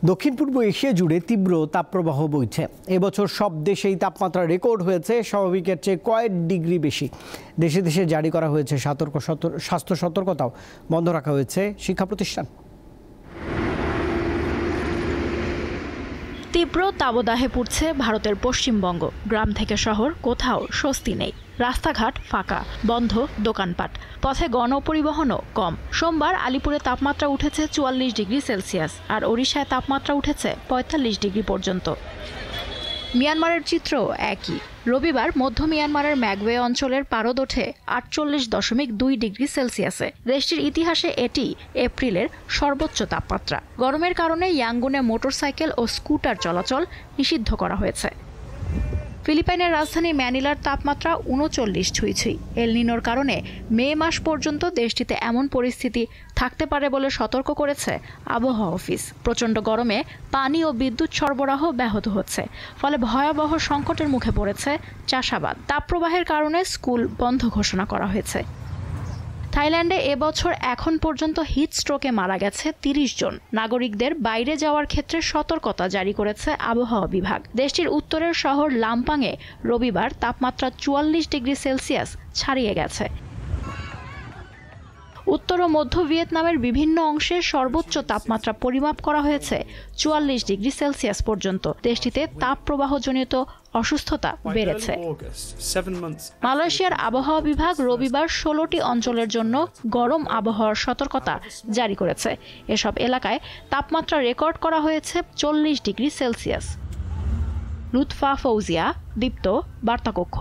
দক্ষিণ পূর্ব এশিয়া জুড়ে তীব্র তাপপ্রবাহ বইছে। এবছর সব দেশেই তাপমাত্রা রেকর্ড হয়েছে স্বাভাবিকের চেয়ে কয়েক ডিগ্রি বেশি। দেশে দেশে জারি করা হয়েছে স্বাস্থ্য সতর্কতাও, বন্ধ রাখা হয়েছে শিক্ষা প্রতিষ্ঠান। তীব্র তাবদাহে পুড়ছে ভারতের পশ্চিমবঙ্গ। গ্রাম থেকে শহর কোথাও স্বস্তি নেই। রাস্তাঘাট ফাঁকা, বন্ধ দোকানপাট, পথে গণপরিবহনও কম। সোমবার আলিপুরে তাপমাত্রা উঠেছে ৪৪ ডিগ্রি সেলসিয়াস, আর ওড়িশায় তাপমাত্রা উঠেছে ৪৫ ডিগ্রি পর্যন্ত। মিয়ানমারের চিত্র একই। রবিবার মধ্য মিয়ানমারের ম্যাগওয়ে অঞ্চলের পারদ ওঠে ৪৮.২ ডিগ্রি সেলসিয়াসে। দেশটির ইতিহাসে এটি এপ্রিলের সর্বোচ্চ তাপমাত্রা। গরমের কারণে ইয়াঙ্গুনে মোটরসাইকেল ও স্কুটার চলাচল নিষিদ্ধ করা হয়েছে। ফিলিপাইনের রাজধানী ম্যানিলার তাপমাত্রা ৩৯ ছুঁই। এল নিনোর কারণে মে মাস পর্যন্ত দেশটিতে এমন পরিস্থিতি থাকতে পারে বলে সতর্ক করেছে আবহাওয়া অফিস। প্রচণ্ড গরমে পানি ও বিদ্যুৎ সরবরাহ ব্যাহত হচ্ছে, ফলে ভয়াবহ সংকটের মুখে পড়েছে চাষাবাদ। তাপপ্রবাহের কারণে স্কুল বন্ধ ঘোষণা করা হয়েছে। থাইল্যান্ডে এবছর এখন পর্যন্ত হিট স্ট্রোকে মারা গেছে ৩০ জন। নাগরিকদের বাইরে যাওয়ার ক্ষেত্রে সতর্কতা জারি করেছে আবহাওয়া বিভাগ। দেশটির উত্তরের শহর লাম্পাংয়ে রবিবার তাপমাত্রা ৪৪ ডিগ্রি সেলসিয়াস ছাড়িয়ে গেছে। উত্তর ও মধ্য ভিয়েতনামের বিভিন্ন অংশে সর্বোচ্চ তাপমাত্রা পরিমাপ করা হয়েছে ৪৪ ডিগ্রি সেলসিয়াস পর্যন্ত। দেশটিতে তাপপ্রবাহজনিত অসুস্থতা বেড়েছে। মালয়েশিয়ার আবহাওয়া বিভাগ রবিবার ১৬টি অঞ্চলের জন্য গরম আবহাওয়ার সতর্কতা জারি করেছে। এসব এলাকায় তাপমাত্রা রেকর্ড করা হয়েছে ৪০ ডিগ্রি সেলসিয়াস। লুৎফা ফৌজিয়া, দীপ্ত, বার্তাকক্ষ।